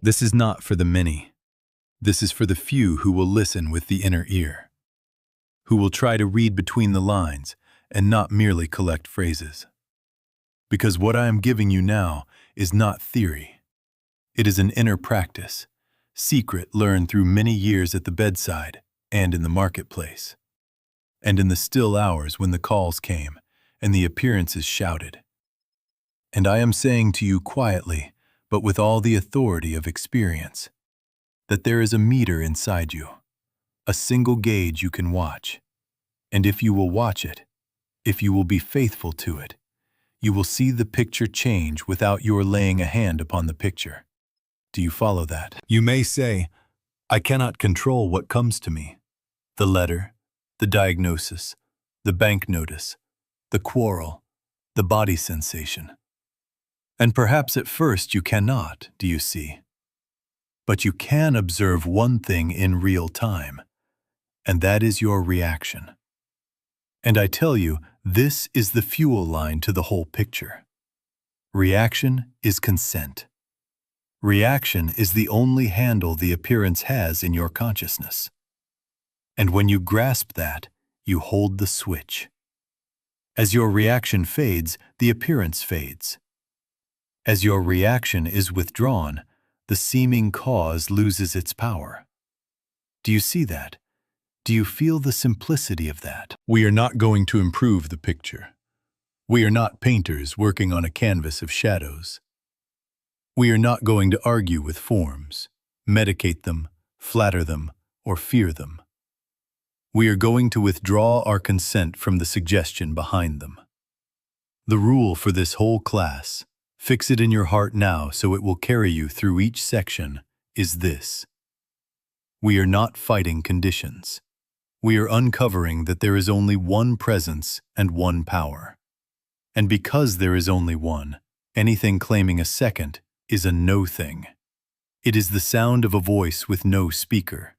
This is not for the many. This is for the few who will listen with the inner ear, who will try to read between the lines and not merely collect phrases. Because what I am giving you now is not theory. It is an inner practice, secret learned through many years at the bedside and in the marketplace, and in the still hours when the calls came and the appearances shouted. And I am saying to you quietly, but with all the authority of experience, that there is a meter inside you, a single gauge you can watch. And if you will watch it, if you will be faithful to it, you will see the picture change without your laying a hand upon the picture. Do you follow that? You may say, I cannot control what comes to me. The letter, the diagnosis, the bank notice, the quarrel, the body sensation. And perhaps at first you cannot, do you see? But you can observe one thing in real time, and that is your reaction. And I tell you, this is the fuel line to the whole picture. Reaction is consent. Reaction is the only handle the appearance has in your consciousness. And when you grasp that, you hold the switch. As your reaction fades, the appearance fades. As your reaction is withdrawn, the seeming cause loses its power. Do you see that? Do you feel the simplicity of that? We are not going to improve the picture. We are not painters working on a canvas of shadows. We are not going to argue with forms, medicate them, flatter them, or fear them. We are going to withdraw our consent from the suggestion behind them. The rule for this whole class, fix it in your heart now so it will carry you through each section, is this. We are not fighting conditions. We are uncovering that there is only one presence and one power. And because there is only one, anything claiming a second is a no thing. It is the sound of a voice with no speaker.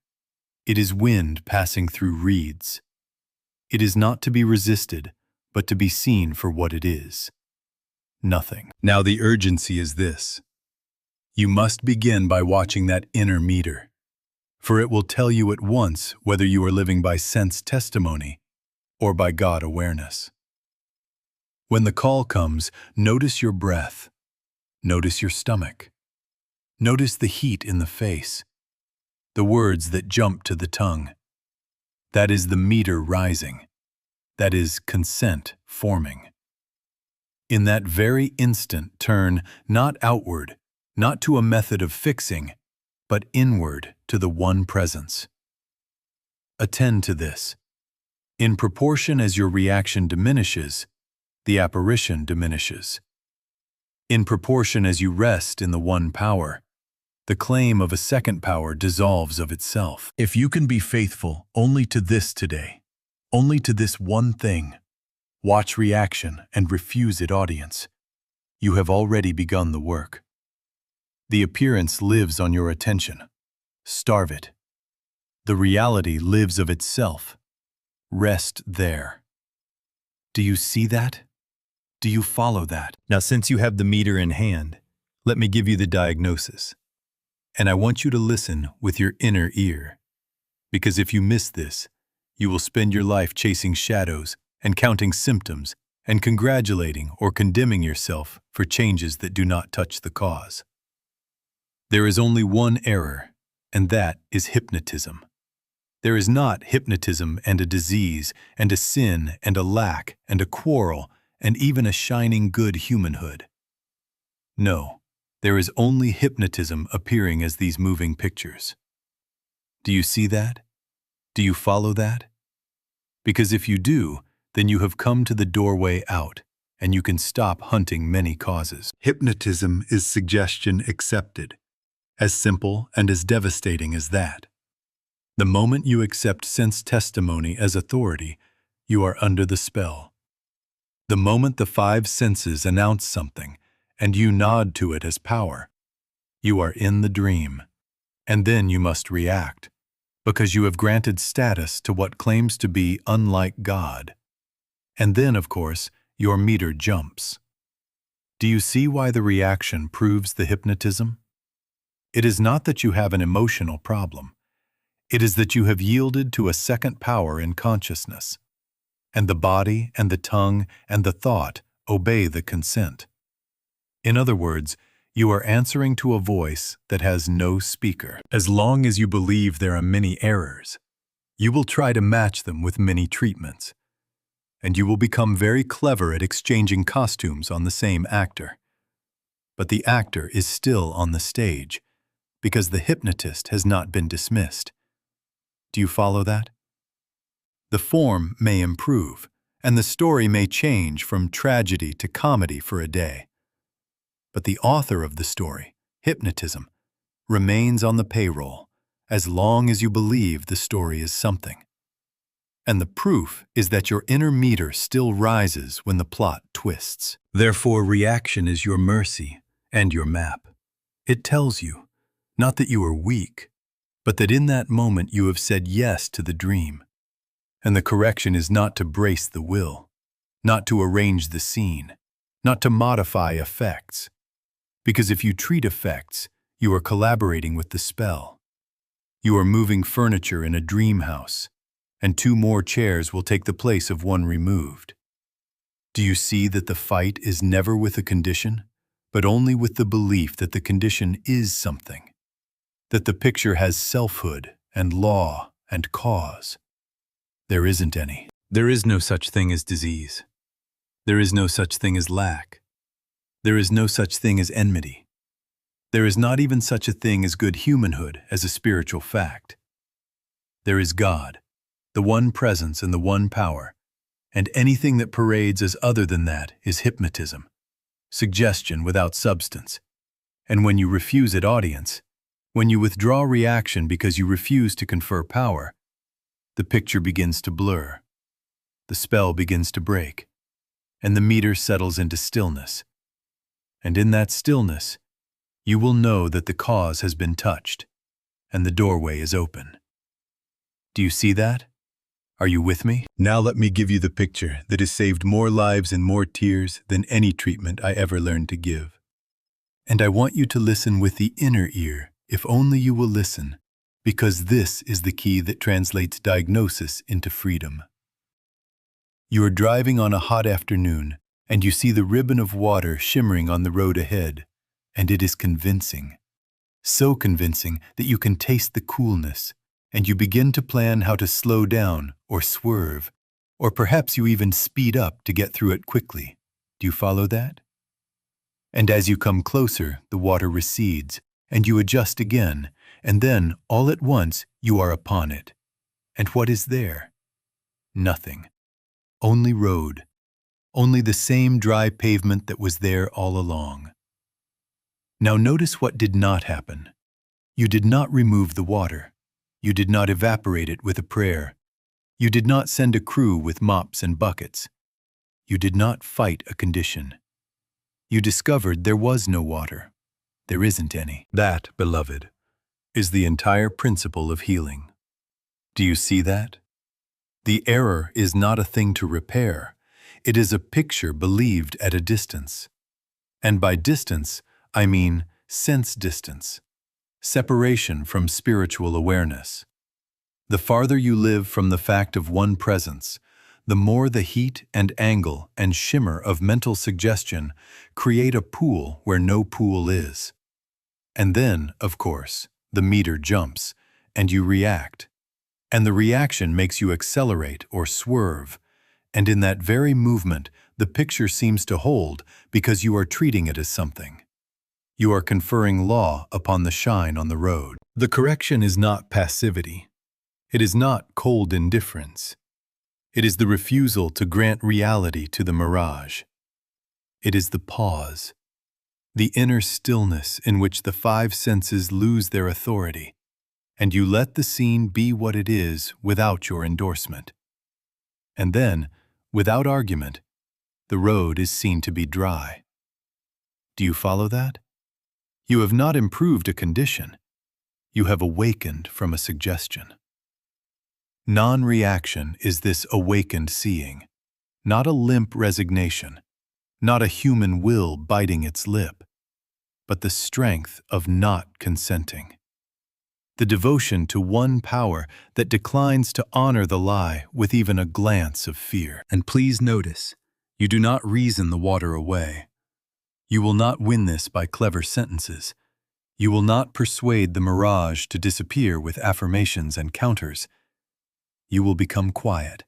It is wind passing through reeds. It is not to be resisted, but to be seen for what it is. Nothing. Now the urgency is this. You must begin by watching that inner meter, for it will tell you at once whether you are living by sense testimony or by God awareness. When the call comes, notice your breath. Notice your stomach. Notice the heat in the face, the words that jump to the tongue. That is the meter rising. That is consent forming. In that very instant, turn not outward, not to a method of fixing, but inward to the one presence. Attend to this. In proportion as your reaction diminishes, the apparition diminishes. In proportion as you rest in the one power, the claim of a second power dissolves of itself. If you can be faithful only to this today, only to this one thing, watch reaction and refuse it audience, you have already begun the work. The appearance lives on your attention. Starve it. The reality lives of itself. Rest there. Do you see that? Do you follow that? Now, since you have the meter in hand, let me give you the diagnosis. And I want you to listen with your inner ear. Because if you miss this, you will spend your life chasing shadows and counting symptoms and congratulating or condemning yourself for changes that do not touch the cause. There is only one error, and that is hypnotism. There is not hypnotism and a disease and a sin and a lack and a quarrel and even a shining good humanhood. No, there is only hypnotism appearing as these moving pictures. Do you see that? Do you follow that? Because if you do, then you have come to the doorway out, and you can stop hunting many causes. Hypnotism is suggestion accepted. As simple and as devastating as that. The moment you accept sense testimony as authority, you are under the spell. The moment the five senses announce something, and you nod to it as power, you are in the dream. And then you must react, because you have granted status to what claims to be unlike God. And then, of course, your meter jumps. Do you see why the reaction proves the hypnotism? It is not that you have an emotional problem. It is that you have yielded to a second power in consciousness, and the body and the tongue and the thought obey the consent. In other words, you are answering to a voice that has no speaker. As long as you believe there are many errors, you will try to match them with many treatments, and you will become very clever at exchanging costumes on the same actor. But the actor is still on the stage, because the hypnotist has not been dismissed. Do you follow that? The form may improve, and the story may change from tragedy to comedy for a day. But the author of the story, hypnotism, remains on the payroll as long as you believe the story is something. And the proof is that your inner meter still rises when the plot twists. Therefore, reaction is your mercy and your map. It tells you, not that you are weak, but that in that moment you have said yes to the dream. And the correction is not to brace the will, not to arrange the scene, not to modify effects. Because if you treat effects, you are collaborating with the spell. You are moving furniture in a dream house, and 2 more chairs will take the place of one removed. Do you see that the fight is never with a condition, but only with the belief that the condition is something, that the picture has selfhood and law and cause? There isn't any. There is no such thing as disease. There is no such thing as lack. There is no such thing as enmity. There is not even such a thing as good humanhood as a spiritual fact. There is God, the one presence and the one power, and anything that parades as other than that is hypnotism, suggestion without substance. And when you refuse it audience, when you withdraw reaction because you refuse to confer power, the picture begins to blur, the spell begins to break, and the meter settles into stillness. And in that stillness, you will know that the cause has been touched, and the doorway is open. Do you see that? Are you with me? Now let me give you the picture that has saved more lives and more tears than any treatment I ever learned to give. And I want you to listen with the inner ear, if only you will listen, because this is the key that translates diagnosis into freedom. You are driving on a hot afternoon, and you see the ribbon of water shimmering on the road ahead, and it is convincing. So convincing that you can taste the coolness, and you begin to plan how to slow down or swerve, or perhaps you even speed up to get through it quickly. Do you follow that? And as you come closer, the water recedes, and you adjust again, and then, all at once, you are upon it. And what is there? Nothing. Only road. Only the same dry pavement that was there all along. Now notice what did not happen. You did not remove the water. You did not evaporate it with a prayer. You did not send a crew with mops and buckets. You did not fight a condition. You discovered there was no water. There isn't any. That, beloved, is the entire principle of healing. Do you see that? The error is not a thing to repair. It is a picture believed at a distance. And by distance, I mean sense distance, separation from spiritual awareness. The farther you live from the fact of one presence, the more the heat and angle and shimmer of mental suggestion create a pool where no pool is. And then, of course, the meter jumps, and you react. And the reaction makes you accelerate or swerve, and in that very movement, the picture seems to hold because you are treating it as something. You are conferring law upon the shine on the road. The correction is not passivity. It is not cold indifference. It is the refusal to grant reality to the mirage. It is the pause, the inner stillness in which the 5 senses lose their authority, and you let the scene be what it is without your endorsement. And then, without argument, the road is seen to be dry. Do you follow that? You have not improved a condition. You have awakened from a suggestion. Non-reaction is this awakened seeing, not a limp resignation, not a human will biting its lip. but the strength of not consenting. The devotion to one power that declines to honor the lie with even a glance of fear. And please notice, you do not reason the water away. You will not win this by clever sentences. You will not persuade the mirage to disappear with affirmations and counters. You will become quiet.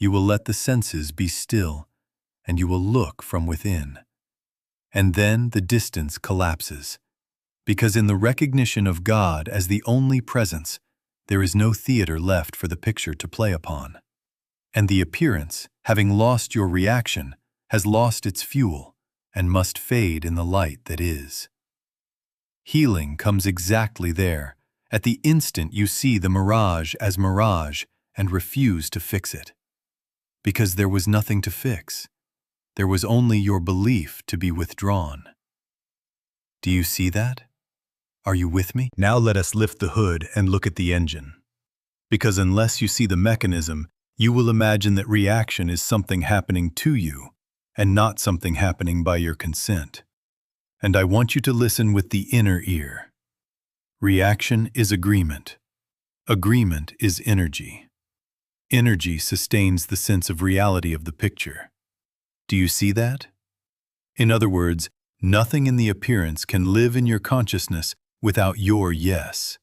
You will let the senses be still, and you will look from within. And then the distance collapses, because in the recognition of God as the only presence, there is no theater left for the picture to play upon. And the appearance, having lost your reaction, has lost its fuel and must fade in the light that is. Healing comes exactly there, at the instant you see the mirage as mirage and refuse to fix it. Because there was nothing to fix. There was only your belief to be withdrawn. Do you see that? Are you with me? Now let us lift the hood and look at the engine. Because unless you see the mechanism, you will imagine that reaction is something happening to you and not something happening by your consent. And I want you to listen with the inner ear. Reaction is agreement. Agreement is energy. Energy sustains the sense of reality of the picture. Do you see that? In other words, nothing in the appearance can live in your consciousness without your yes.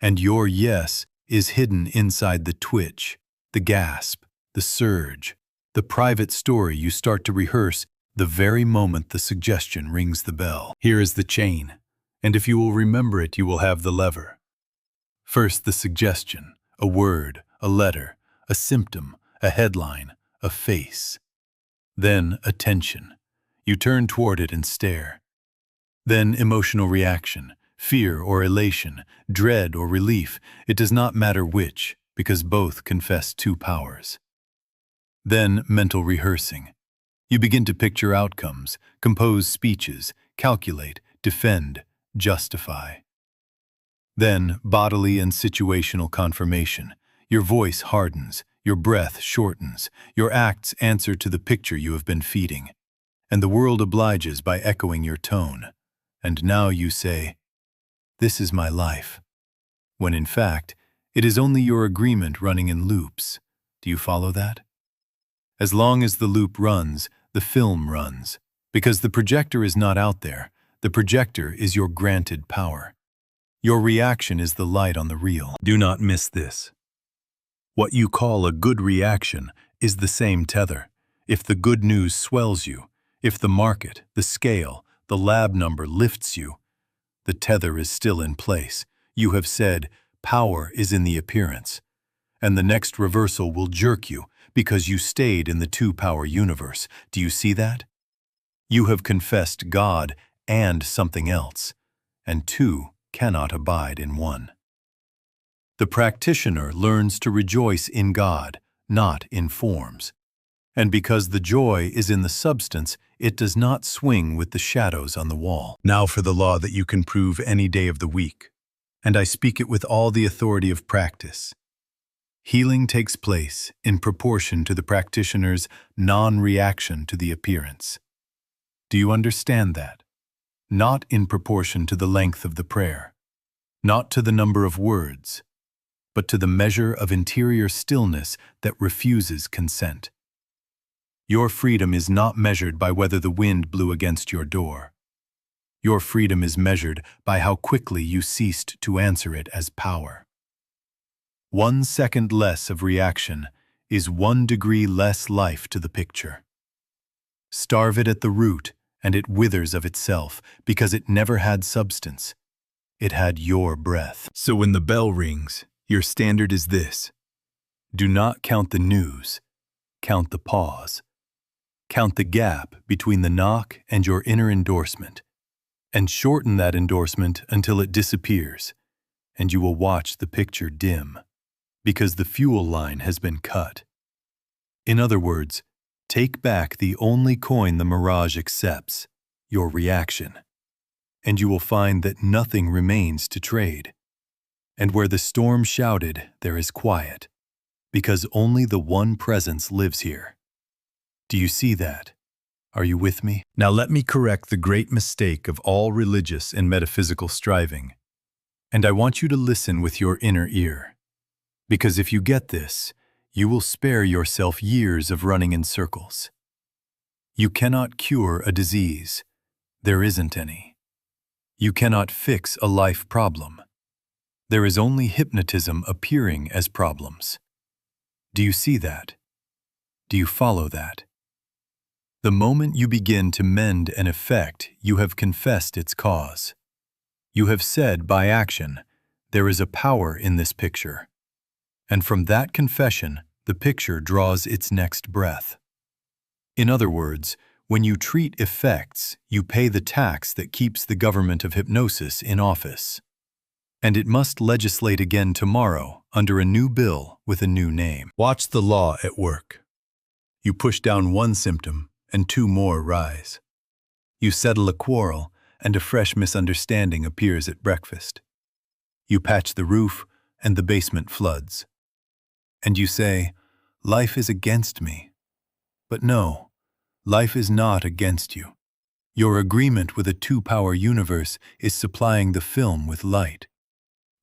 And your yes is hidden inside the twitch, the gasp, the surge, the private story you start to rehearse the very moment the suggestion rings the bell. Here is the chain, and if you will remember it, you will have the lever. First, the suggestion, a word, a letter, a symptom, a headline, a face. Then, attention. You turn toward it and stare. Then, emotional reaction. Fear or elation, dread or relief, it does not matter which, because both confess two powers. Then mental rehearsing. You begin to picture outcomes, compose speeches, calculate, defend, justify. Then bodily and situational confirmation. Your voice hardens, your breath shortens, your acts answer to the picture you have been feeding, and the world obliges by echoing your tone. And now you say, "This is my life," when in fact, it is only your agreement running in loops. Do you follow that? As long as the loop runs, the film runs, because the projector is not out there. The projector is your granted power. Your reaction is the light on the reel. Do not miss this. What you call a good reaction is the same tether. If the good news swells you, if the market, the scale, the lab number lifts you, the tether is still in place. You have said, power is in the appearance. And the next reversal will jerk you because you stayed in the two-power universe. Do you see that? You have confessed God and something else, and two cannot abide in one. The practitioner learns to rejoice in God, not in forms. And because the joy is in the substance, it does not swing with the shadows on the wall. Now for the law that you can prove any day of the week. And I speak it with all the authority of practice. Healing takes place in proportion to the practitioner's non-reaction to the appearance. Do you understand that? Not in proportion to the length of the prayer, not to the number of words, but to the measure of interior stillness that refuses consent. Your freedom is not measured by whether the wind blew against your door. Your freedom is measured by how quickly you ceased to answer it as power. 1 second less of reaction is 1 degree less life to the picture. Starve it at the root, and it withers of itself, because it never had substance. It had your breath. So when the bell rings, your standard is this. Do not count the news, count the pause. Count the gap between the knock and your inner endorsement, and shorten that endorsement until it disappears, and you will watch the picture dim, because the fuel line has been cut. In other words, take back the only coin the mirage accepts, your reaction, and you will find that nothing remains to trade. And where the storm shouted, there is quiet, because only the one presence lives here. Do you see that? Are you with me? Now let me correct the great mistake of all religious and metaphysical striving. And I want you to listen with your inner ear. Because if you get this, you will spare yourself years of running in circles. You cannot cure a disease. There isn't any. You cannot fix a life problem. There is only hypnotism appearing as problems. Do you see that? Do you follow that? The moment you begin to mend an effect, you have confessed its cause. You have said by action, there is a power in this picture. And from that confession, the picture draws its next breath. In other words, when you treat effects, you pay the tax that keeps the government of hypnosis in office. And it must legislate again tomorrow under a new bill with a new name. Watch the law at work. You push down one symptom, and two more rise. You settle a quarrel, and a fresh misunderstanding appears at breakfast. You patch the roof, and the basement floods. And you say, life is against me. But no, life is not against you. Your agreement with a two-power universe is supplying the film with light.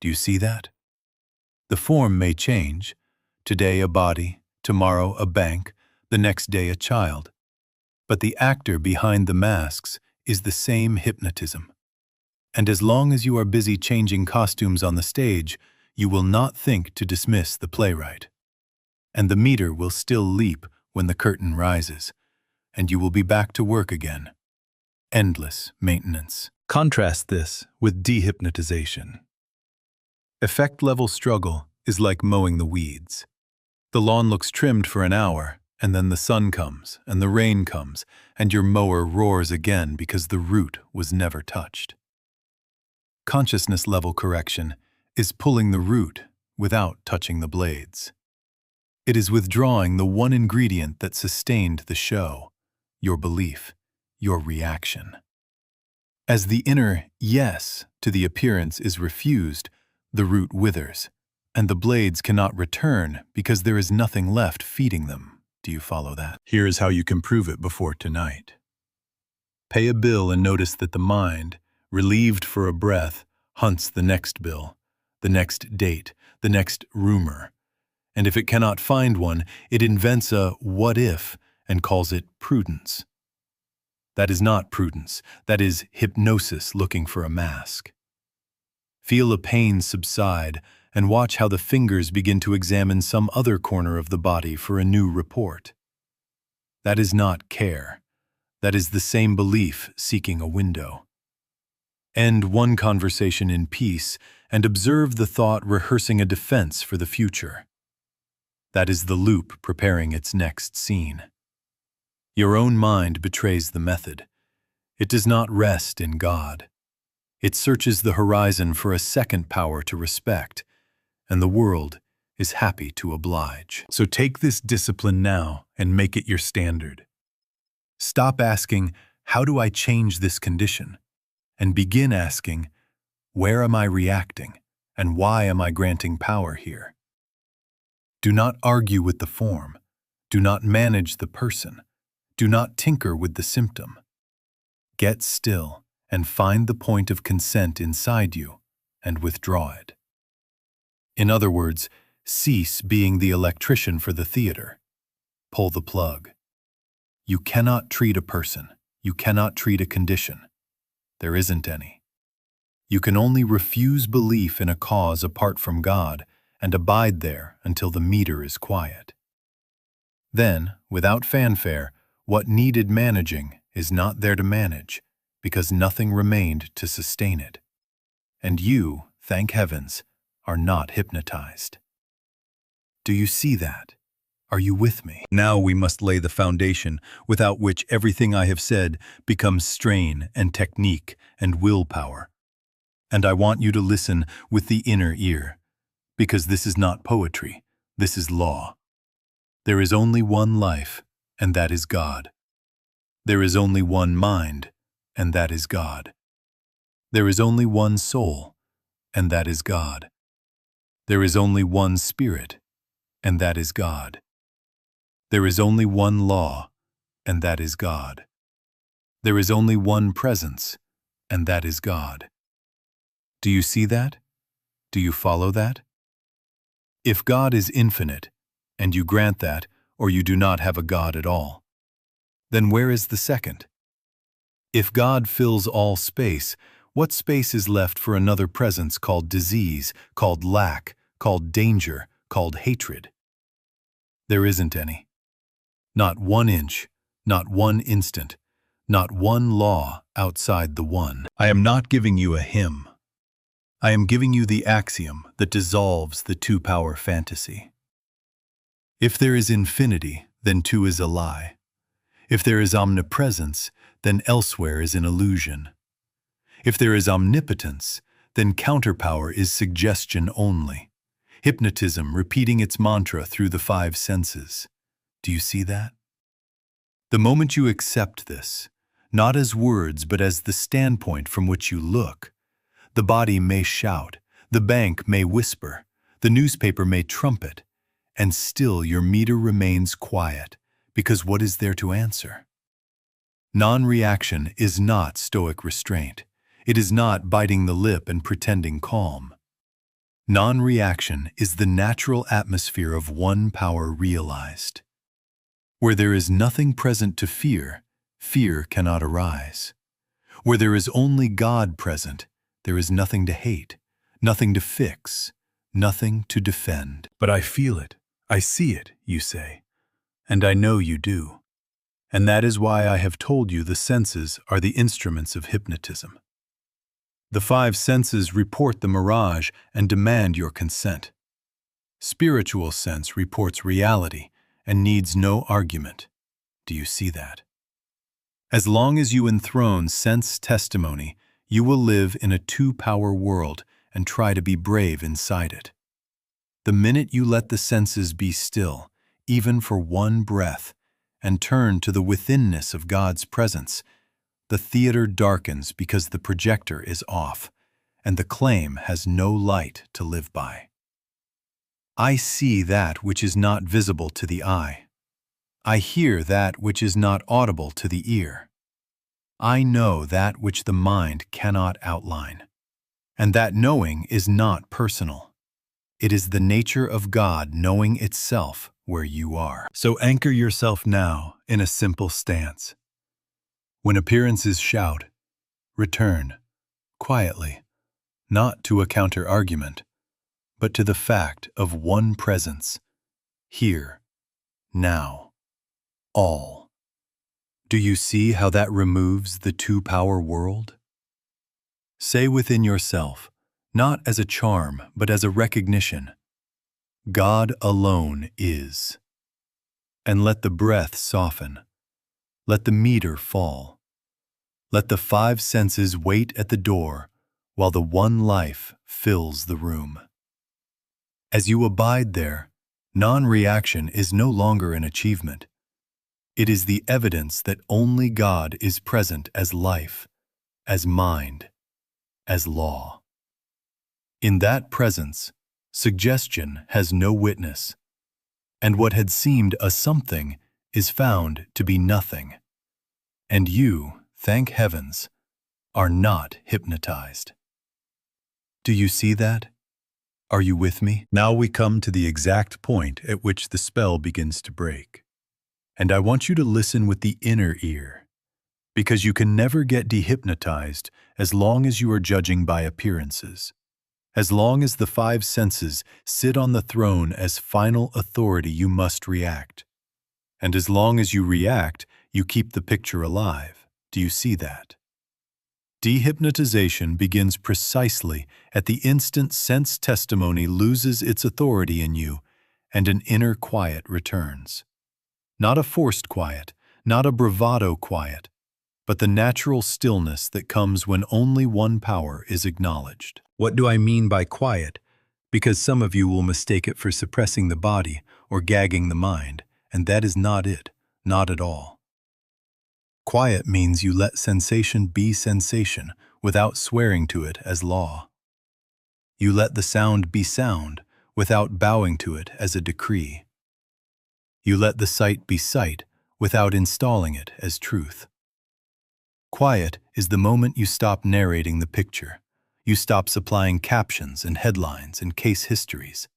Do you see that? The form may change. Today a body, tomorrow a bank, the next day a child. But the actor behind the masks is the same hypnotism. And as long as you are busy changing costumes on the stage, you will not think to dismiss the playwright. And the meter will still leap when the curtain rises, and you will be back to work again. Endless maintenance. Contrast this with dehypnotization. Effect-level struggle is like mowing the weeds. The lawn looks trimmed for an hour, and then the sun comes, and the rain comes, and your mower roars again because the root was never touched. Consciousness-level correction is pulling the root without touching the blades. It is withdrawing the one ingredient that sustained the show, your belief, your reaction. As the inner yes to the appearance is refused, the root withers, and the blades cannot return because there is nothing left feeding them. Do you follow that? Here is how you can prove it before tonight. Pay a bill and notice that the mind, relieved for a breath, hunts the next bill, the next date, the next rumor. And if it cannot find one, it invents a what if and calls it prudence. That is not prudence. That is hypnosis looking for a mask. Feel a pain subside and watch how the fingers begin to examine some other corner of the body for a new report. That is not care. That is the same belief seeking a window. End one conversation in peace and observe the thought rehearsing a defense for the future. That is the loop preparing its next scene. Your own mind betrays the method. It does not rest in God. It searches the horizon for a second power to respect, and the world is happy to oblige. So take this discipline now and make it your standard. Stop asking, how do I change this condition? And begin asking, where am I reacting, and why am I granting power here? Do not argue with the form. Do not manage the person. Do not tinker with the symptom. Get still and find the point of consent inside you and withdraw it. In other words, cease being the electrician for the theater. Pull the plug. You cannot treat a person. You cannot treat a condition. There isn't any. You can only refuse belief in a cause apart from God and abide there until the meter is quiet. Then, without fanfare, what needed managing is not there to manage, because nothing remained to sustain it. And you, thank heavens, are not hypnotized. Do you see that? Are you with me? Now we must lay the foundation without which everything I have said becomes strain and technique and willpower. And I want you to listen with the inner ear, because this is not poetry, this is law. There is only one life, and that is God. There is only one mind, and that is God. There is only one soul, and that is God. There is only one spirit, and that is God. There is only one law, and that is God. There is only one presence, and that is God. Do you see that? Do you follow that? If God is infinite, and you grant that, or you do not have a God at all, then where is the second? If God fills all space, what space is left for another presence called disease, called lack, called danger, called hatred? There isn't any. Not 1 inch, not 1 instant, not one law outside the one. I am not giving you a hymn. I am giving you the axiom that dissolves the two-power fantasy. If there is infinity, then 2 is a lie. If there is omnipresence, then elsewhere is an illusion. If there is omnipotence, then counterpower is suggestion only. Hypnotism repeating its mantra through the 5 senses. Do you see that? The moment you accept this, not as words but as the standpoint from which you look, the body may shout, the bank may whisper, the newspaper may trumpet, and still your meter remains quiet, because what is there to answer? Non-reaction is not stoic restraint. It is not biting the lip and pretending calm. Non-reaction is the natural atmosphere of one power realized. Where there is nothing present to fear, fear cannot arise. Where there is only God present, there is nothing to hate, nothing to fix, nothing to defend. But I feel it, I see it, you say, and I know you do. And that is why I have told you the senses are the instruments of hypnotism. The 5 senses report the mirage and demand your consent. Spiritual sense reports reality and needs no argument. Do you see that? As long as you enthrone sense testimony, you will live in a 2-power world and try to be brave inside it. The minute you let the senses be still, even for 1 breath, and turn to the withinness of God's presence, the theater darkens because the projector is off, and the claim has no light to live by. I see that which is not visible to the eye. I hear that which is not audible to the ear. I know that which the mind cannot outline. And that knowing is not personal. It is the nature of God knowing itself where you are. So anchor yourself now in a simple stance. When appearances shout, return, quietly, not to a counter-argument, but to the fact of one presence, here, now, all. Do you see how that removes the 2-power world? Say within yourself, not as a charm, but as a recognition, God alone is. And let the breath soften. Let the meter fall. Let the 5 senses wait at the door while the one life fills the room. As you abide there, non-reaction is no longer an achievement. It is the evidence that only God is present as life, as mind, as law. In that presence, suggestion has no witness, and what had seemed a something is found to be nothing. And you, thank heavens, are not hypnotized. Do you see that? Are you with me? Now we come to the exact point at which the spell begins to break. And I want you to listen with the inner ear, because you can never get dehypnotized as long as you are judging by appearances. As long as the 5 senses sit on the throne as final authority, you must react. And as long as you react, you keep the picture alive. Do you see that? Dehypnotization begins precisely at the instant sense testimony loses its authority in you and an inner quiet returns. Not a forced quiet, not a bravado quiet, but the natural stillness that comes when only one power is acknowledged. What do I mean by quiet? Because some of you will mistake it for suppressing the body or gagging the mind, and that is not it, not at all. Quiet means you let sensation be sensation without swearing to it as law. You let the sound be sound without bowing to it as a decree. You let the sight be sight without installing it as truth. Quiet is the moment you stop narrating the picture. You stop supplying captions and headlines and case histories.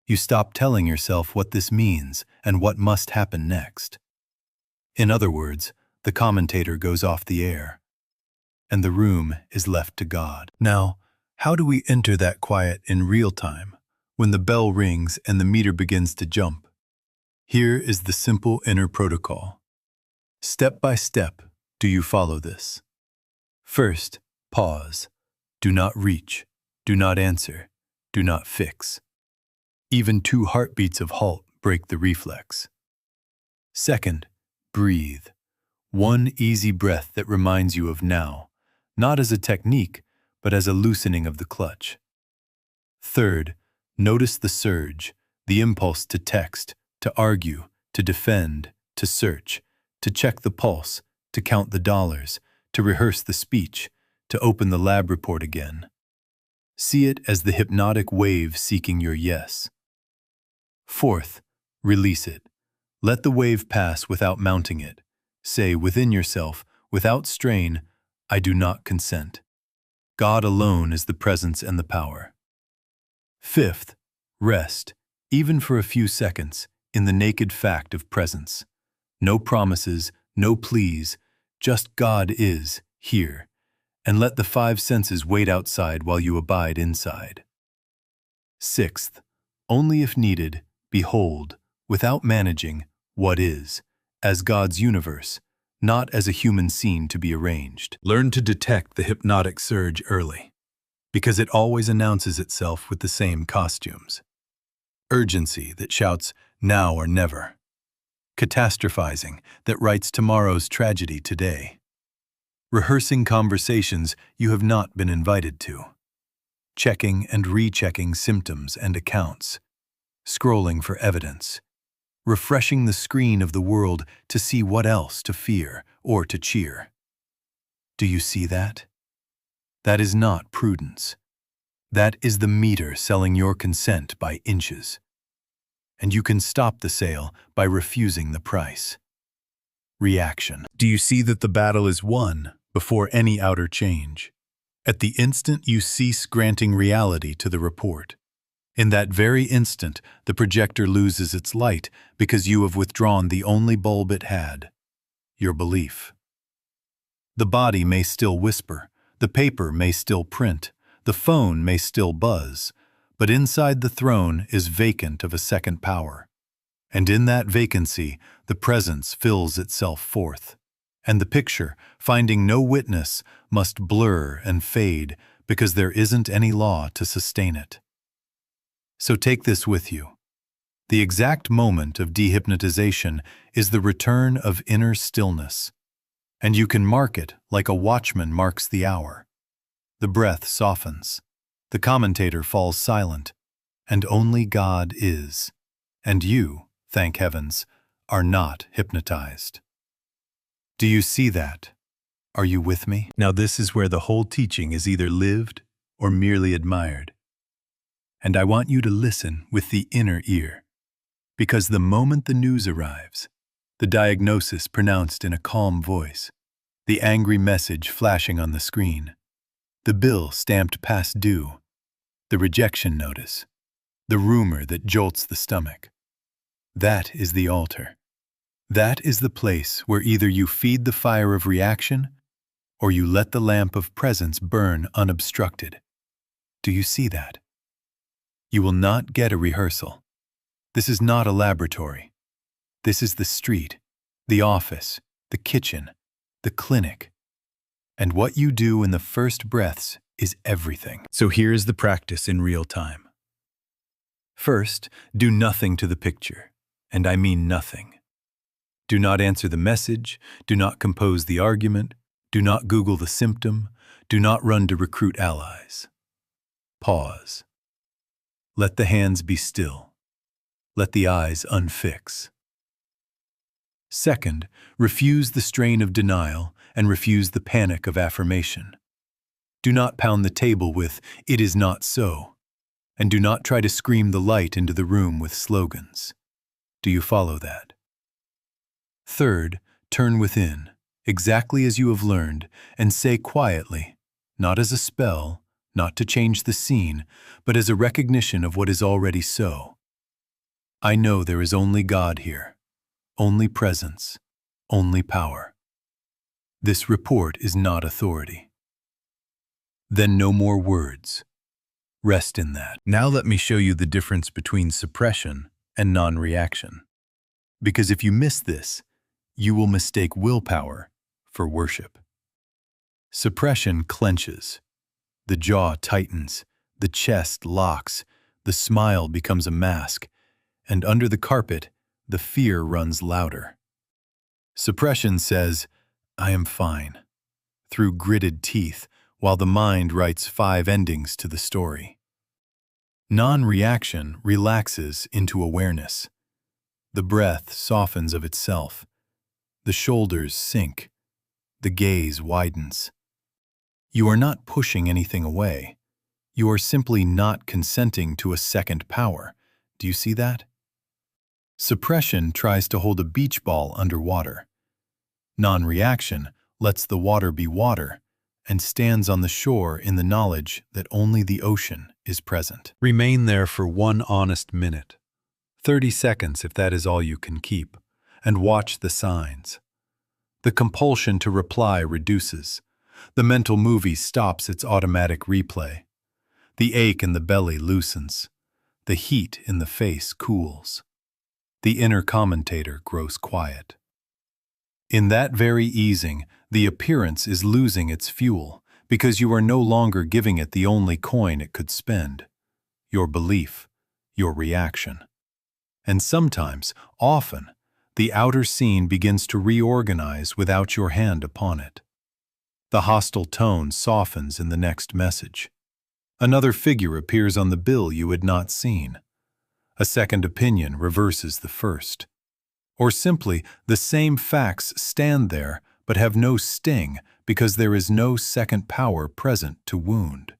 You stop telling yourself what this means and what must happen next. In other words, the commentator goes off the air, and the room is left to God. Now, how do we enter that quiet in real time, when the bell rings and the meter begins to jump? Here is the simple inner protocol. Step by step, do you follow this? First, pause. Do not reach. Do not answer. Do not fix. Even 2 heartbeats of halt break the reflex. Second, breathe. 1 easy breath that reminds you of now, not as a technique, but as a loosening of the clutch. Third, notice the surge, the impulse to text, to argue, to defend, to search, to check the pulse, to count the dollars, to rehearse the speech, to open the lab report again. See it as the hypnotic wave seeking your yes. Fourth, release it. Let the wave pass without mounting it. Say within yourself, without strain, I do not consent. God alone is the presence and the power. Fifth, rest, even for a few seconds, in the naked fact of presence. No promises, no pleas, just God is here, and let the 5 senses wait outside while you abide inside. Sixth, only if needed, behold, without managing, what is, as God's universe, not as a human scene to be arranged. Learn to detect the hypnotic surge early, because it always announces itself with the same costumes. Urgency that shouts, now or never. Catastrophizing that writes tomorrow's tragedy today. Rehearsing conversations you have not been invited to. Checking and rechecking symptoms and accounts. Scrolling for evidence. Refreshing the screen of the world to see what else to fear or to cheer. Do you see that? That is not prudence. That is the meter selling your consent by inches. And you can stop the sale by refusing the price. Reaction. Do you see that the battle is won before any outer change? At the instant you cease granting reality to the report. In that very instant, the projector loses its light because you have withdrawn the only bulb it had, your belief. The body may still whisper, the paper may still print, the phone may still buzz, but inside the throne is vacant of a second power. And in that vacancy, the presence fills itself forth. And the picture, finding no witness, must blur and fade because there isn't any law to sustain it. So take this with you. The exact moment of dehypnotization is the return of inner stillness. And you can mark it like a watchman marks the hour. The breath softens. The commentator falls silent, and only God is. And you, thank heavens, are not hypnotized. Do you see that? Are you with me? Now this is where the whole teaching is either lived or merely admired. And I want you to listen with the inner ear, because the moment the news arrives, the diagnosis pronounced in a calm voice, the angry message flashing on the screen, the bill stamped past due, the rejection notice, the rumor that jolts the stomach. That is the altar. That is the place where either you feed the fire of reaction or you let the lamp of presence burn unobstructed. Do you see that? You will not get a rehearsal. This is not a laboratory. This is the street, the office, the kitchen, the clinic. And what you do in the first breaths is everything. So here's the practice in real time. First, do nothing to the picture, and I mean nothing. Do not answer the message, do not compose the argument, do not Google the symptom, do not run to recruit allies. Pause. Let the hands be still. Let the eyes unfix. Second, refuse the strain of denial and refuse the panic of affirmation. Do not pound the table with, "It is not so," and do not try to scream the light into the room with slogans. Do you follow that? Third, turn within exactly as you have learned, and say quietly, not as a spell, not to change the scene, but as a recognition of what is already so. I know there is only God here, only presence, only power. This report is not authority. Then no more words. Rest in that. Now let me show you the difference between suppression and non-reaction. Because if you miss this, you will mistake willpower for worship. Suppression clenches. The jaw tightens, the chest locks, the smile becomes a mask, and under the carpet, the fear runs louder. Suppression says, "I am fine," through gritted teeth, while the mind writes 5 endings to the story. Non-reaction relaxes into awareness. The breath softens of itself. The shoulders sink. The gaze widens. You are not pushing anything away. You are simply not consenting to a second power. Do you see that? Suppression tries to hold a beach ball underwater. Non-reaction lets the water be water and stands on the shore in the knowledge that only the ocean is present. Remain there for 1 honest minute, 30 seconds if that is all you can keep, and watch the signs. The compulsion to reply reduces. The mental movie stops its automatic replay. The ache in the belly loosens. The heat in the face cools. The inner commentator grows quiet. In that very easing, the appearance is losing its fuel because you are no longer giving it the only coin it could spend: your belief, your reaction. And sometimes, often, the outer scene begins to reorganize without your hand upon it. The hostile tone softens in the next message. Another figure appears on the bill you had not seen. A second opinion reverses the first. Or simply, the same facts stand there but have no sting because there is no second power present to wound.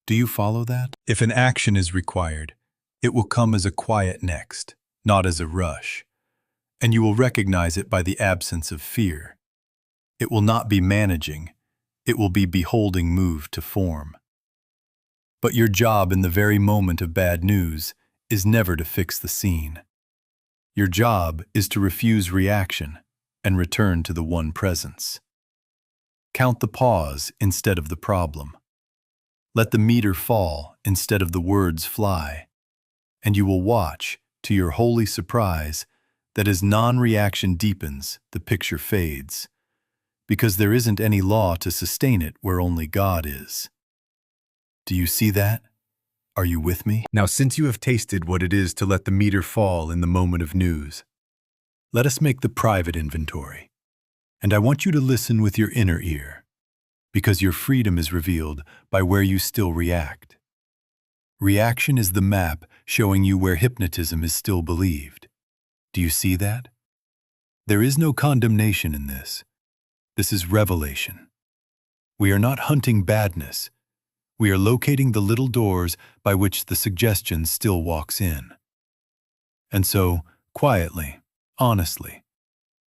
Do you follow that? If an action is required, it will come as a quiet next, not as a rush. And you will recognize it by the absence of fear. It will not be managing, it will be beholding move to form. But your job in the very moment of bad news is never to fix the scene. Your job is to refuse reaction and return to the one presence. Count the pause instead of the problem. Let the meter fall instead of the words fly, and you will watch, to your holy surprise, that as non-reaction deepens, the picture fades, because there isn't any law to sustain it where only God is. Do you see that? Are you with me? Now, since you have tasted what it is to let the meter fall in the moment of news, let us make the private inventory. And I want you to listen with your inner ear, because your freedom is revealed by where you still react. Reaction is the map showing you where hypnotism is still believed. Do you see that? There is no condemnation in this. This is revelation. We are not hunting badness. We are locating the little doors by which the suggestion still walks in. And so, quietly, honestly,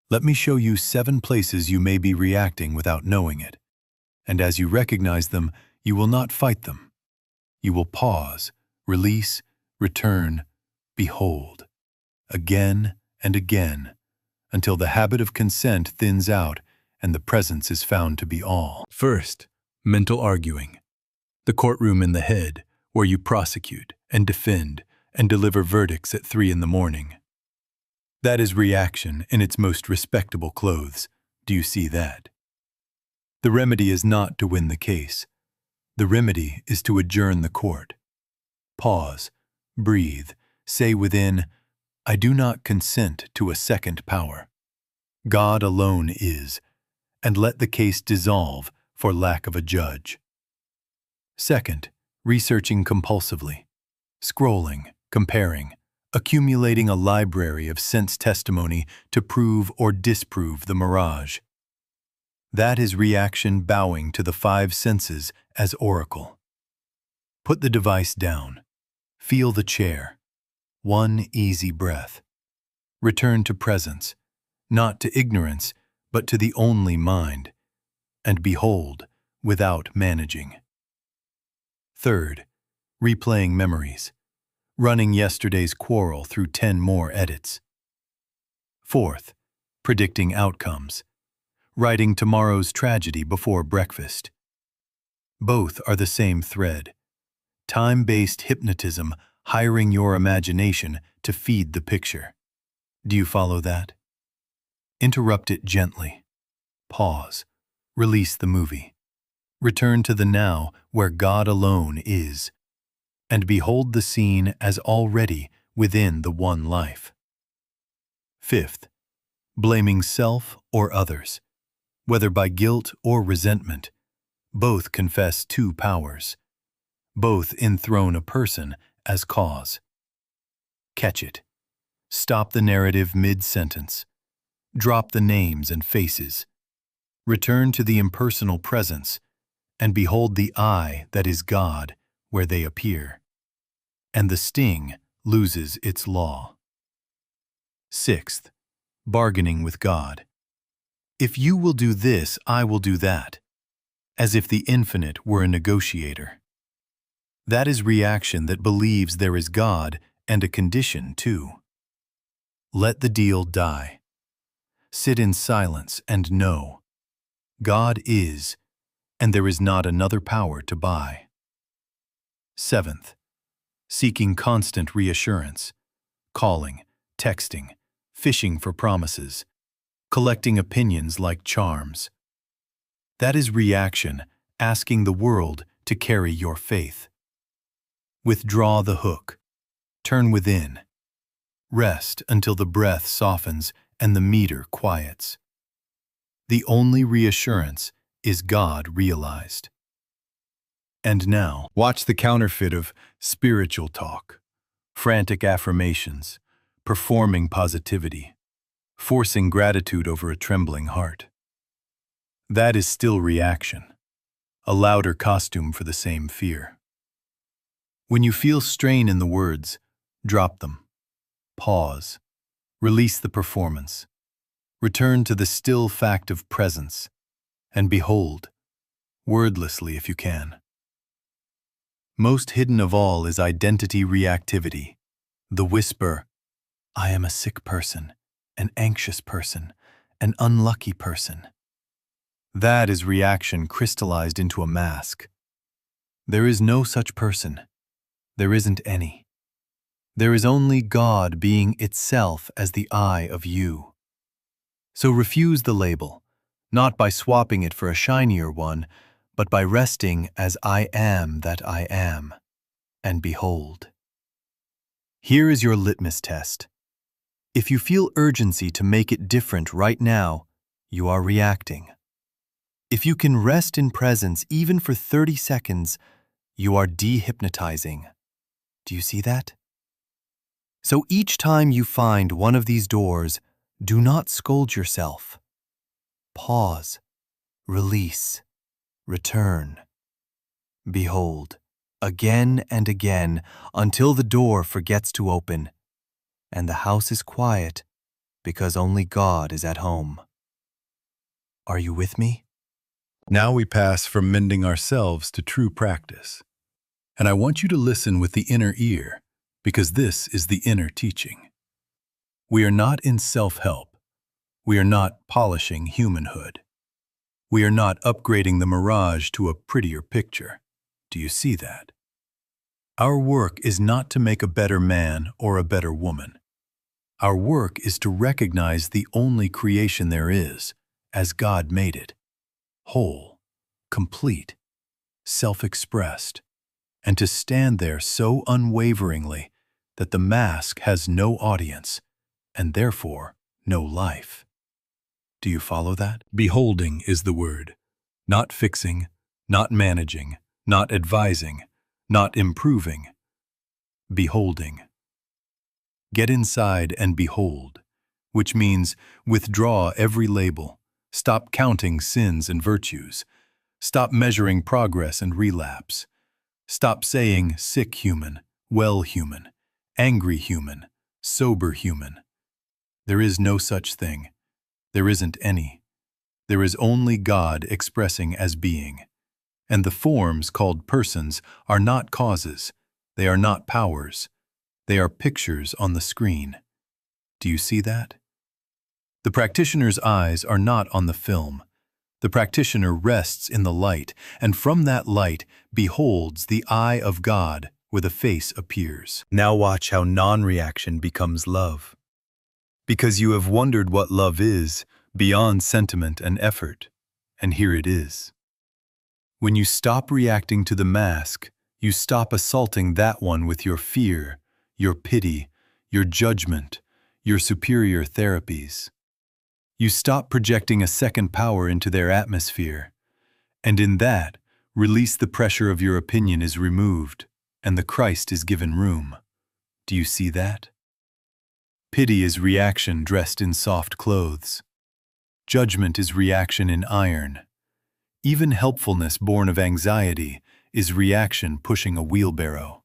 let me show you 7 places you may be reacting without knowing it. And as you recognize them, you will not fight them. You will pause, release, return, behold, again and again, until the habit of consent thins out and the presence is found to be all. First, mental arguing. The courtroom in the head, where you prosecute and defend and deliver verdicts at 3 a.m. That is reaction in its most respectable clothes. Do you see that? The remedy is not to win the case. The remedy is to adjourn the court. Pause, breathe, say within, I do not consent to a second power. God alone is, and let the case dissolve for lack of a judge. Second, researching compulsively, scrolling, comparing, accumulating a library of sense testimony to prove or disprove the mirage. That is reaction bowing to the 5 senses as oracle. Put the device down. Feel the chair. 1 easy breath. Return to presence, not to ignorance, but to the only mind, and behold, without managing. Third, replaying memories, running yesterday's quarrel through 10 more edits. Fourth, predicting outcomes, writing tomorrow's tragedy before breakfast. Both are the same thread. Time-based hypnotism, hiring your imagination to feed the picture. Do you follow that? Interrupt it gently. Pause. Release the movie. Return to the now where God alone is, and behold the scene as already within the one life. Fifth, blaming self or others, whether by guilt or resentment. Both confess two powers. Both enthrone a person as cause. Catch it. Stop the narrative mid-sentence. Drop the names and faces. Return to the impersonal presence, and behold the I that is God where they appear. And the sting loses its law. Sixth, bargaining with God. If you will do this, I will do that, as if the infinite were a negotiator. That is reaction that believes there is God and a condition too. Let the deal die. Sit in silence and know. God is, and there is not another power to buy. Seventh, seeking constant reassurance, calling, texting, fishing for promises, collecting opinions like charms. That is reaction, asking the world to carry your faith. Withdraw the hook. Turn within. Rest until the breath softens and the meter quiets. The only reassurance is God realized. And now, watch the counterfeit of spiritual talk, frantic affirmations, performing positivity, forcing gratitude over a trembling heart. That is still reaction, a louder costume for the same fear. When you feel strain in the words, drop them. Pause. Release the performance. Return to the still fact of presence, and behold, wordlessly if you can. Most hidden of all is identity reactivity, the whisper, I am a sick person, an anxious person, an unlucky person. That is reaction crystallized into a mask. There is no such person. There isn't any. There is only God being itself as the I of you. So refuse the label, not by swapping it for a shinier one, but by resting as I am that I am, and behold. Here is your litmus test. If you feel urgency to make it different right now, you are reacting. If you can rest in presence even for 30 seconds, you are dehypnotizing. Do you see that? So each time you find one of these doors, do not scold yourself. Pause, release, return. Behold, again and again, until the door forgets to open, and the house is quiet because only God is at home. Are you with me? Now we pass from mending ourselves to true practice. And I want you to listen with the inner ear, because this is the inner teaching. We are not in self-help. We are not polishing humanhood. We are not upgrading the mirage to a prettier picture. Do you see that? Our work is not to make a better man or a better woman. Our work is to recognize the only creation there is, as God made it, whole, complete, self-expressed, and to stand there so unwaveringly that the mask has no audience, and therefore no life. Do you follow that? Beholding is the word. Not fixing, not managing, not advising, not improving. Beholding. Get inside and behold, which means withdraw every label, stop counting sins and virtues, stop measuring progress and relapse, stop saying sick human, well human, angry human, sober human. There is no such thing. There isn't any. There is only God expressing as being. And the forms called persons are not causes, they are not powers, they are pictures on the screen. Do you see that? The practitioner's eyes are not on the film. The practitioner rests in the light, and from that light beholds the eye of God where the face appears. Now watch how non-reaction becomes love. Because you have wondered what love is, beyond sentiment and effort, and here it is. When you stop reacting to the mask, you stop assaulting that one with your fear, your pity, your judgment, your superior therapies. You stop projecting a second power into their atmosphere, and in that, release the pressure of your opinion is removed, and the Christ is given room. Do you see that? Pity is reaction dressed in soft clothes. Judgment is reaction in iron. Even helpfulness born of anxiety is reaction pushing a wheelbarrow.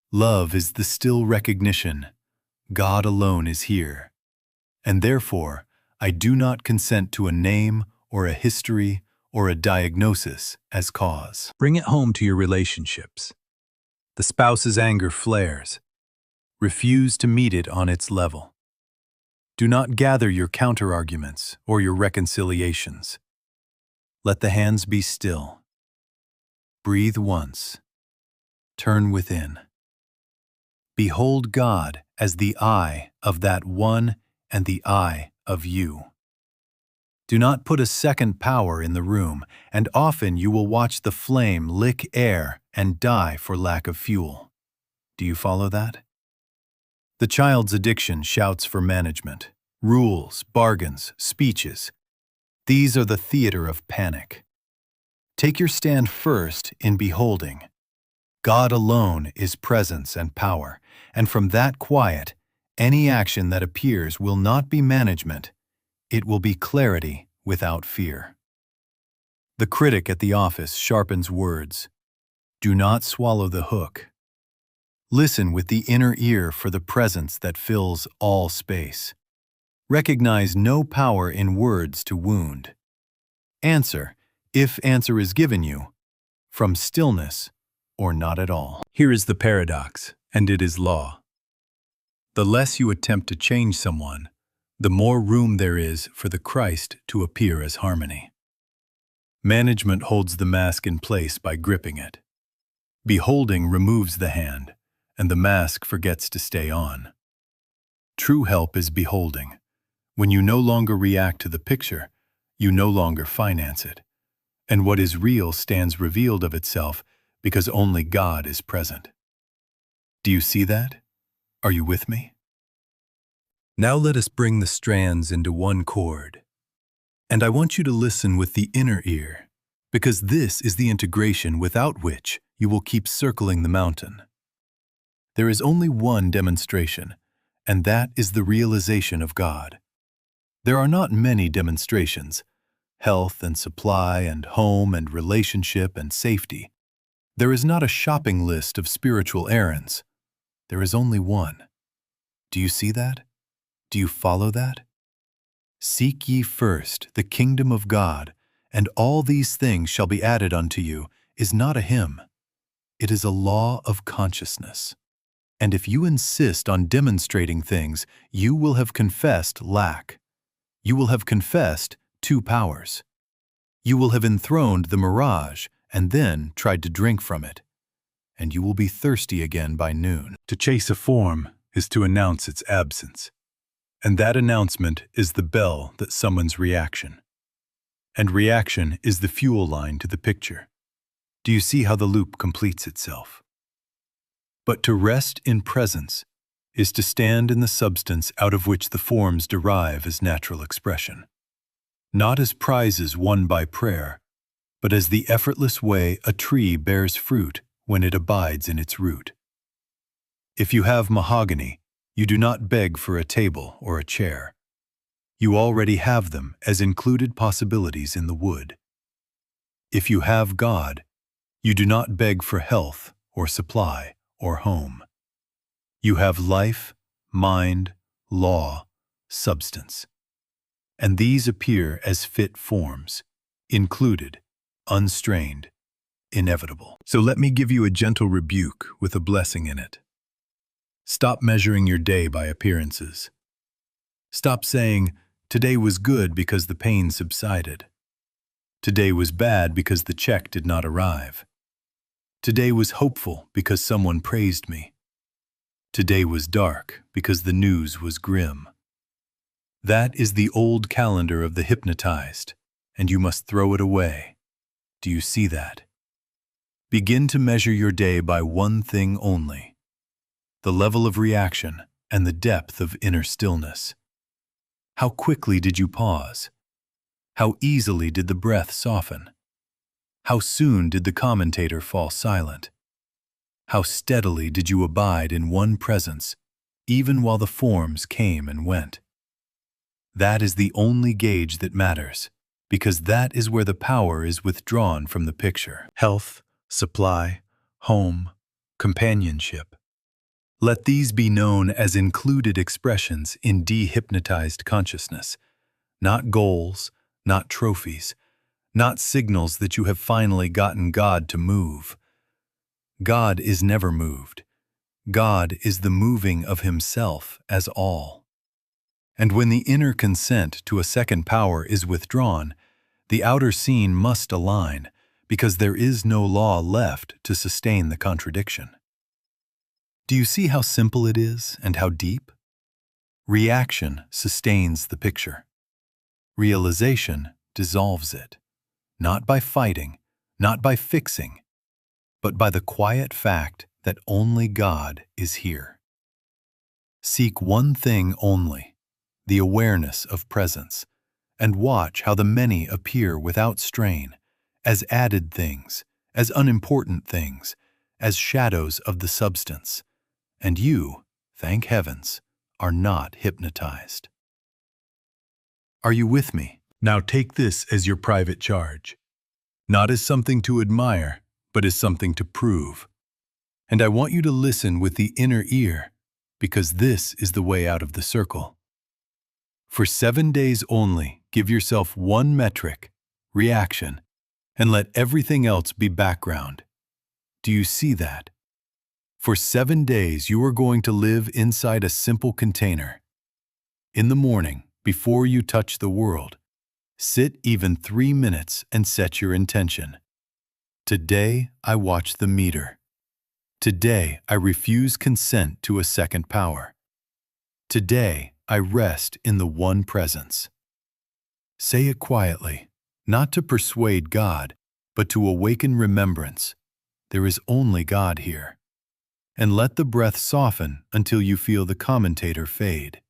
Love is the still recognition, God alone is here, and therefore I do not consent to a name or a history or a diagnosis as cause. Bring it home to your relationships. The spouse's anger flares. Refuse to meet it on its level. Do not gather your counterarguments or your reconciliations. Let the hands be still. Breathe once. Turn within. Behold God as the eye of that one and the eye of you. Do not put a second power in the room, and often you will watch the flame lick air and die for lack of fuel. Do you follow that? The child's addiction shouts for management, rules, bargains, speeches. These are the theater of panic. Take your stand first in beholding. God alone is presence and power, and from that quiet, any action that appears will not be management, it will be clarity without fear. The critic at the office sharpens words. Do not swallow the hook. Listen with the inner ear for the presence that fills all space. Recognize no power in words to wound. Answer, if answer is given you, from stillness or not at all. Here is the paradox, and it is law. The less you attempt to change someone, the more room there is for the Christ to appear as harmony. Management holds the mask in place by gripping it. Beholding removes the hand, and the mask forgets to stay on. True help is beholding. When you no longer react to the picture, you no longer finance it. And what is real stands revealed of itself because only God is present. Do you see that? Are you with me? Now let us bring the strands into one chord. And I want you to listen with the inner ear, because this is the integration without which you will keep circling the mountain. There is only one demonstration, and that is the realization of God. There are not many demonstrations, health and supply and home and relationship and safety. There is not a shopping list of spiritual errands. There is only one. Do you see that? Do you follow that? Seek ye first the kingdom of God, and all these things shall be added unto you, is not a hymn. It is a law of consciousness. And if you insist on demonstrating things, you will have confessed lack. You will have confessed two powers. You will have enthroned the mirage and then tried to drink from it. And you will be thirsty again by noon. To chase a form is to announce its absence. And that announcement is the bell that summons reaction. And reaction is the fuel line to the picture. Do you see how the loop completes itself? But to rest in presence is to stand in the substance out of which the forms derive as natural expression. Not as prizes won by prayer, but as the effortless way a tree bears fruit when it abides in its root. If you have mahogany, you do not beg for a table or a chair. You already have them as included possibilities in the wood. If you have God, you do not beg for health or supply or home. You have life, mind, law, substance. and these appear as fit forms, included, unstrained, inevitable. So let me give you a gentle rebuke with a blessing in it. Stop measuring your day by appearances. Stop saying, "Today was good because the pain subsided. Today was bad because the check did not arrive. Today was hopeful because someone praised me. Today was dark because the news was grim." That is the old calendar of the hypnotized, and you must throw it away. Do you see that? Begin to measure your day by one thing only: the level of reaction and the depth of inner stillness. How quickly did you pause? How easily did the breath soften? How soon did the commentator fall silent? How steadily did you abide in one presence, even while the forms came and went? That is the only gauge that matters, because that is where the power is withdrawn from the picture. Health, supply, home, companionship. Let these be known as included expressions in dehypnotized consciousness, not goals, not trophies, not signals that you have finally gotten God to move. God is never moved. God is the moving of Himself as all. And when the inner consent to a second power is withdrawn, the outer scene must align, because there is no law left to sustain the contradiction. Do you see how simple it is and how deep? Reaction sustains the picture. Realization dissolves it, not by fighting, not by fixing, but by the quiet fact that only God is here. Seek one thing only, the awareness of presence, and watch how the many appear without strain, as added things, as unimportant things, as shadows of the substance. And you, thank heavens, are not hypnotized. Are you with me? Now take this as your private charge, not as something to admire, but as something to prove. And I want you to listen with the inner ear, because this is the way out of the circle. For 7 days only, give yourself one metric, reaction, and let everything else be background. Do you see that? For 7 days, you are going to live inside a simple container. In the morning, before you touch the world, sit even 3 minutes and set your intention. Today, I watch the meter. Today, I refuse consent to a second power. Today, I rest in the one presence. Say it quietly, not to persuade God, but to awaken remembrance. There is only God here. And let the breath soften until you feel the commentator fade.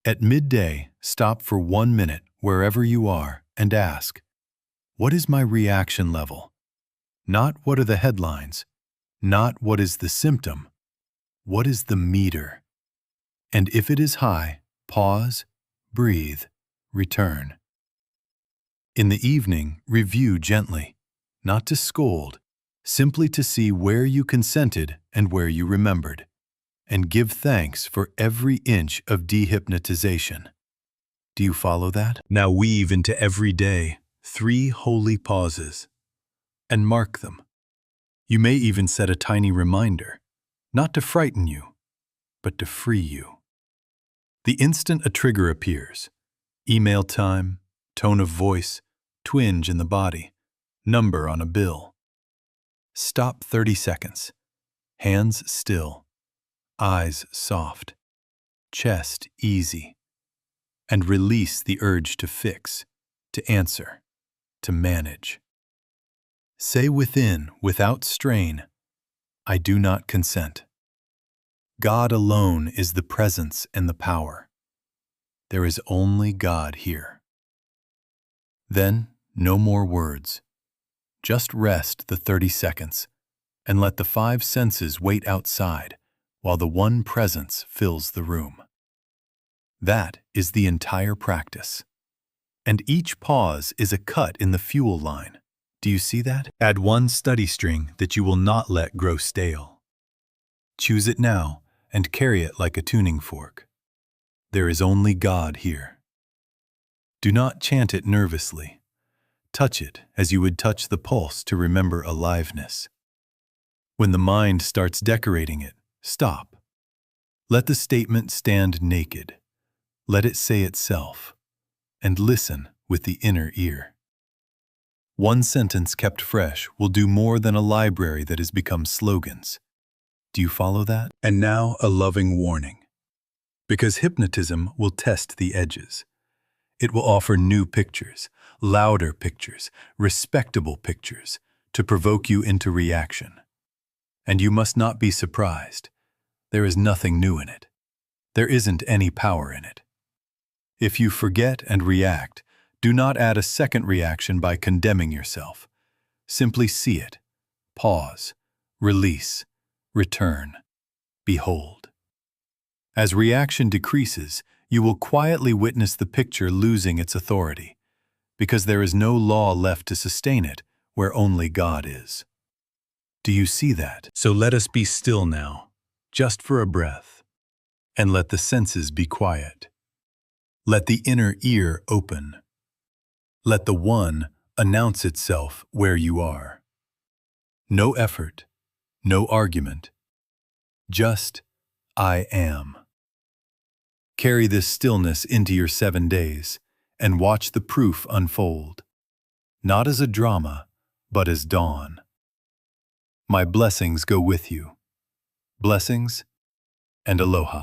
At midday, stop for 1 minute wherever you are and ask, what is my reaction level? Not what are the headlines, not what is the symptom, what is the meter? And if it is high, pause, breathe, return. In the evening, review gently, not to scold, simply to see where you consented and where you remembered, and give thanks for every inch of dehypnotization. Do you follow that? Now weave into every day 3 holy pauses, and mark them. You may even set a tiny reminder, not to frighten you, but to free you. The instant a trigger appears, email time, tone of voice, twinge in the body, number on a bill. Stop 30 seconds. Hands still, eyes soft, chest easy, and release the urge to fix, to answer, to manage. Say within, without strain, I do not consent. God alone is the presence and the power. There is only God here. Then, no more words. Just rest the 30 seconds and let the 5 senses wait outside while the one presence fills the room. That is the entire practice. And each pause is a cut in the fuel line. Do you see that? Add one study string that you will not let grow stale. Choose it now and carry it like a tuning fork. There is only God here. Do not chant it nervously. Touch it as you would touch the pulse to remember aliveness. When the mind starts decorating it, stop. Let the statement stand naked. Let it say itself, and listen with the inner ear. One sentence kept fresh will do more than a library that has become slogans. Do you follow that? And now a loving warning. Because hypnotism will test the edges. It will offer new pictures, louder pictures, respectable pictures, to provoke you into reaction. And you must not be surprised. There is nothing new in it. There isn't any power in it. If you forget and react, do not add a second reaction by condemning yourself. Simply see it. Pause. Release. Return. Behold. As reaction decreases, you will quietly witness the picture losing its authority, because there is no law left to sustain it where only God is. Do you see that? So let us be still now, just for a breath, and let the senses be quiet. Let the inner ear open. Let the One announce itself where you are. No effort, no argument, just I am. Carry this stillness into your 7 days and watch the proof unfold, not as a drama, but as dawn. My blessings go with you. Blessings and aloha.